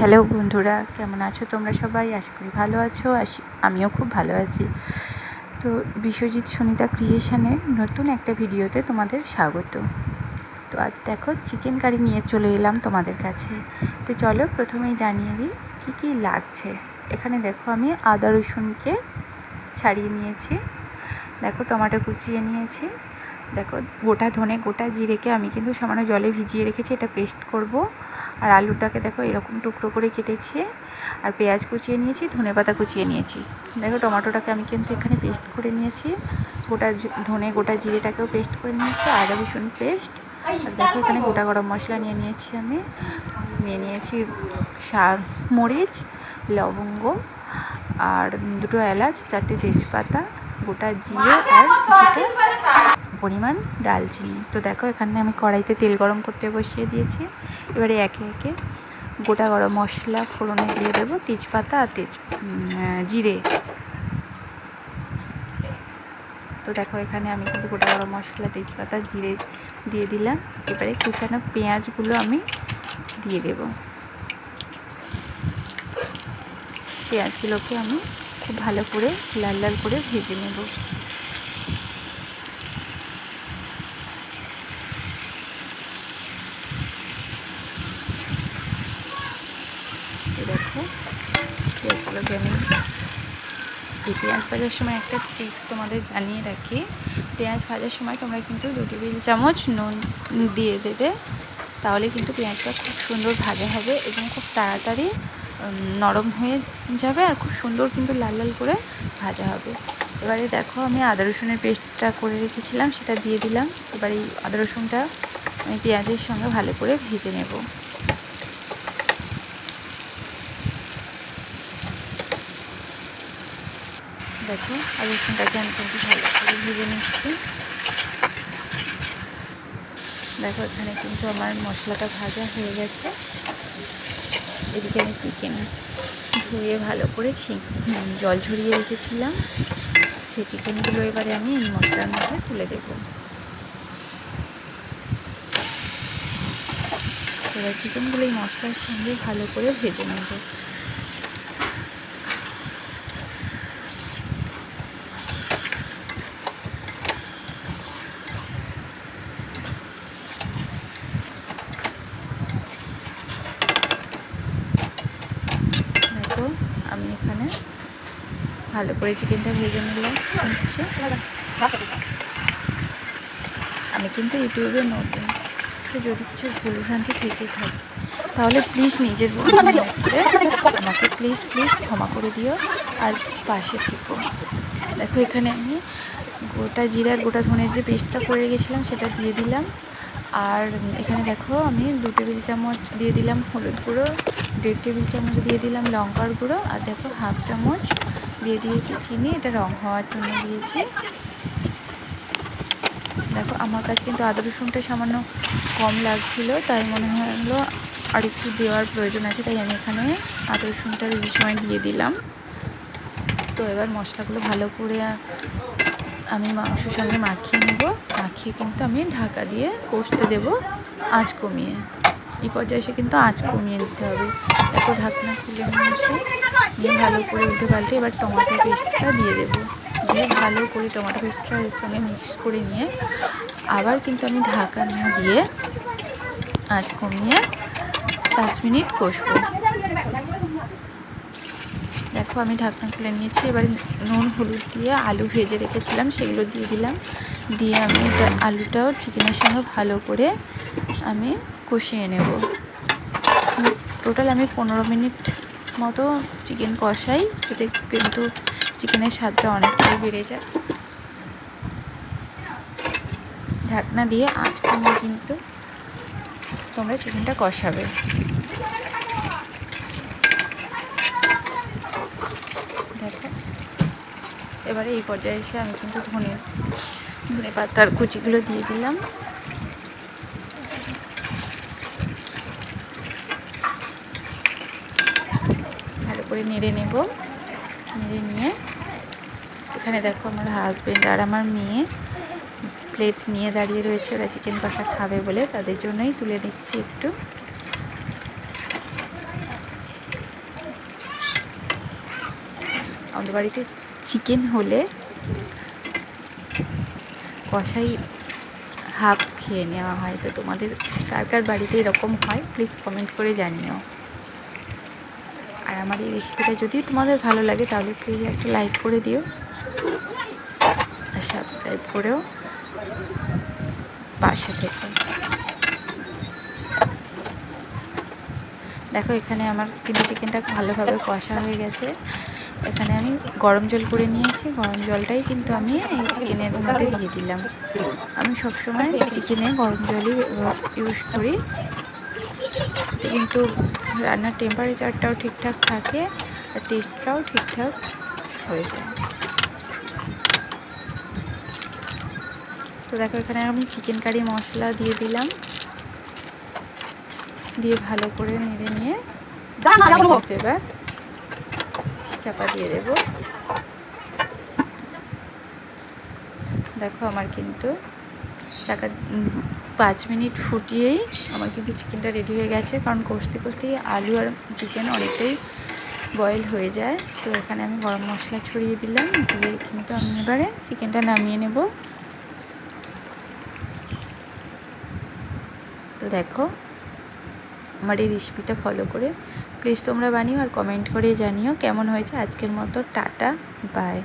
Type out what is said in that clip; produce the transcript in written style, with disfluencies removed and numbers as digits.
Hello বন্ধুরা, কেমন আছো তোমরা সবাই? আশা করি ভালো আছো। আমিও খুব ভালো আছি। তো বিশ্বজিৎ সুনিতা ক্রিয়েশনের নতুন একটা ভিডিওতে তোমাদের স্বাগত। তো আজ দেখো চিকেন কারি নিয়ে চলে এলাম তোমাদের কাছে। তো চলো প্রথমেই জানিয়ে দিই কী কী লাগছে। এখানে দেখো আমি আদা রসুনকে ছাড়িয়ে নিয়েছি, দেখো টমেটো কুচিয়ে নিয়েছি, দেখো গোটা ধনে গোটা জিরেকে আমি কিন্তু সামান্য জলে ভিজিয়ে রেখেছি, এটা পেস্ট করব। আর আলুটাকে দেখো এরকম টুকরো করে কেটেছি, আর পেঁয়াজ কুচিয়ে নিয়েছি, ধনেপাতা কুচিয়ে নিয়েছি। দেখো টমেটোটাকে আমি কিন্তু এখানে পেস্ট করে নিয়েছি, গোটা ধনে গোটা জিরেটাকেও পেস্ট করে নিয়েছি, আদা রসুন পেস্ট। আর দেখো এখানে গোটা গরম মশলা নিয়ে নিয়েছি, আমি নিয়ে নিয়েছি মরিচ, লবঙ্গ, আর দুটো এলাচ, 4টে তেজপাতা, গোটা জিরে, আর কিছুটা পরিমাণ ডালচিনি। তো দেখো এখানে আমি কড়াইতে তেল গরম করতে বসিয়ে দিয়েছি। এবারে একে একে গোটা গরম মশলা ফোড়নে দিয়ে দেবো, তেজপাতা আর জিরে। তো দেখো এখানে আমি কিন্তু গোটা গরম মশলা, তেজপাতা, জিরে দিয়ে দিলাম। এবারে কুচানো পেঁয়াজগুলো আমি দিয়ে দেব। পেঁয়াজগুলোকে আমি খুব ভালো করে লাল লাল করে ভেজে নেব। দেখো পেঁয়াজগুলোকে আমি পেঁয়াজ ভাজার সময় একটা ট্রিক্স তোমাদের জানিয়ে রাখি। পেঁয়াজ ভাজার সময় তোমরা কিন্তু 2 টেবিল চামচ নুন দিয়ে দেবে, তাহলে কিন্তু পেঁয়াজটা খুব সুন্দর ভাজা হবে এবং খুব তাড়াতাড়ি নরম হয়ে যাবে, আর খুব সুন্দর কিন্তু লাল লাল করে ভাজা হবে। এবারে দেখো আমি আদা রসুনের পেস্টটা করে রেখেছিলাম, সেটা দিয়ে দিলাম। এবারে এই আদা রসুনটা আমি পেঁয়াজের সঙ্গে ভালো করে ভেজে নেব। দেখো আদা রসুনটাকে আমি কিন্তু ভালো করে ভেজে নিচ্ছি। দেখো এখানে কিন্তু আমার মশলাটা ভাজা হয়ে গেছে। এদিকে আমি চিকেন ধুয়ে ভালো করে জল ঝরিয়ে রেখেছিলাম, সেই চিকেনগুলো এবারে আমি এই মশলার মধ্যে তুলে দেবো। এবার চিকেনগুলো এই মশলার সঙ্গে ভালো করে ভেজে নেব। দেখো আমি এখানে ভালো করে চিকেনটা ভেজে নিচ্ছে। আমি কিন্তু ইউটিউবে নতুন, তো যদি কিছু ভুলভ্রান্তি থেকে থাকে তাহলে প্লিজ নিজের বন্ধু আমাকে প্লিজ ক্ষমা করে দিও, আর পাশে থেকো। দেখো এখানে আমি গোটা জিরা আর গোটা ধনের যে পেস্টটা করে রেখেছিলাম সেটা দিয়ে দিলাম। আর এখানে দেখো আমি 2 টেবিল চামচ দিয়ে দিলাম হলুদ গুঁড়ো, 1.5 টেবিল চামচ দিয়ে দিলাম লঙ্কার গুঁড়ো, আর দেখো 1/2 চামচ দিয়ে দিয়েছি চিনি, এটা রং হওয়ার জন্য দিয়েছি। দেখো আমার কাছে কিন্তু আদা রসুনটা সামান্য কম লাগছিল, তাই মনে হলো আর একটু দেওয়ার প্রয়োজন আছে, তাই আমি এখানে আদা রসুনটা এই সময় দিয়ে দিলাম। তো এবার মশলাগুলো ভালো করে আমি মাংসের সঙ্গে মাখিয়ে নেব। মাখিয়ে কিন্তু আমি ঢাকা দিয়ে কষতে দেব আঁচ কমিয়ে। এই পর্যায়ে এসে কিন্তু আঁচ কমিয়ে দিতে হবে। দেখো ঢাকনা খুলে নিয়েছি, নিয়ে ভালো করে উল্টে পাল্টে এবার টমেটো পেস্টটা দিয়ে দেবো। দিয়ে ভালো করে টমেটো পেস্টটা এর সঙ্গে মিক্স করে নিয়ে আবার কিন্তু আমি ঢাকা না দিয়ে আঁচ কমিয়ে 5 মিনিট কষবো। দেখো আমি ঢাকনা খুলে নিয়েছি। এবারে নুন হলুদ দিয়ে আলু ভেজে রেখেছিলাম সেগুলো দিয়ে দিলাম। দিয়ে আমি আলুটাও চিকেনের সঙ্গে ভালো করে আমি কষিয়ে নেব। টোটাল আমি 15 মিনিট মতো চিকেন কষাই, এতে কিন্তু চিকেনের স্বাদটা অনেকটাই বেড়ে যায়। ঢাকনা দিয়ে আঁচ কমিয়ে কিন্তু তোমরা চিকেনটা কষাবে। দেখো এবারে এই পর্যায়ে এসে আমি কিন্তু ধনে পাতার কুচিগুলো দিয়ে দিলাম। ভালো করে নেড়ে নেব। নেড়ে নিয়ে এখানে দেখো আমার হাজব্যান্ড আর আমার মেয়ে প্লেট নিয়ে দাঁড়িয়ে রয়েছে, ওরা চিকেন কষা খাবে বলে, তাদের জন্যই তুলে নিচ্ছি একটু। আমাদের বাড়িতে চিকেন হলে কষাই হাফ খেয়ে নেওয়া হয়। তো তোমাদের কার কার বাড়িতে এরকম হয় প্লিজ কমেন্ট করে জানিও। আর আমার এই রেসিপিটা যদি তোমাদের ভালো লাগে তাহলে প্লিজ একটা লাইক করে দিও আর সাবস্ক্রাইব করেও পাশে থেকো। দেখো এখানে আমার কিন্তু চিকেনটা ভালোভাবে কষা হয়ে গেছে। এখানে আমি গরম জল করে নিয়েছি, গরম জলটাই কিন্তু আমি এই চিকেনের মধ্যে দিয়ে দিলাম। আমি সবসময় চিকেনে গরম জলই ইউজ করি, কিন্তু রান্নার টেম্পারেচারটাও ঠিকঠাক থাকে আর টেস্টটাও ঠিকঠাক হয়ে যায়। তো দেখো এখানে আমি চিকেন কারি মশলা দিয়ে দিলাম, দিয়ে ভালো করে নেড়ে নিয়ে এবার চাপা দিয়ে দেবো। দেখো আমার কিন্তু 5 মিনিট ফুটিয়েই আমার কিন্তু চিকেনটা রেডি হয়ে গেছে, কারণ কষতে কষতেই আলু আর চিকেন অনেকটাই বয়েল হয়ে যায়। তো এখানে আমি গরম মশলা ছড়িয়ে দিলাম, দিয়ে কিন্তু আমি এবারে চিকেনটা নামিয়ে নেব। তো দেখো আমার এই রেসিপিটা ফলো করে প্লিজ তোমরা বানিও আর কমেন্ট করে জানিও কেমন হয়েছে। আজকের মতো টাটা, বাই।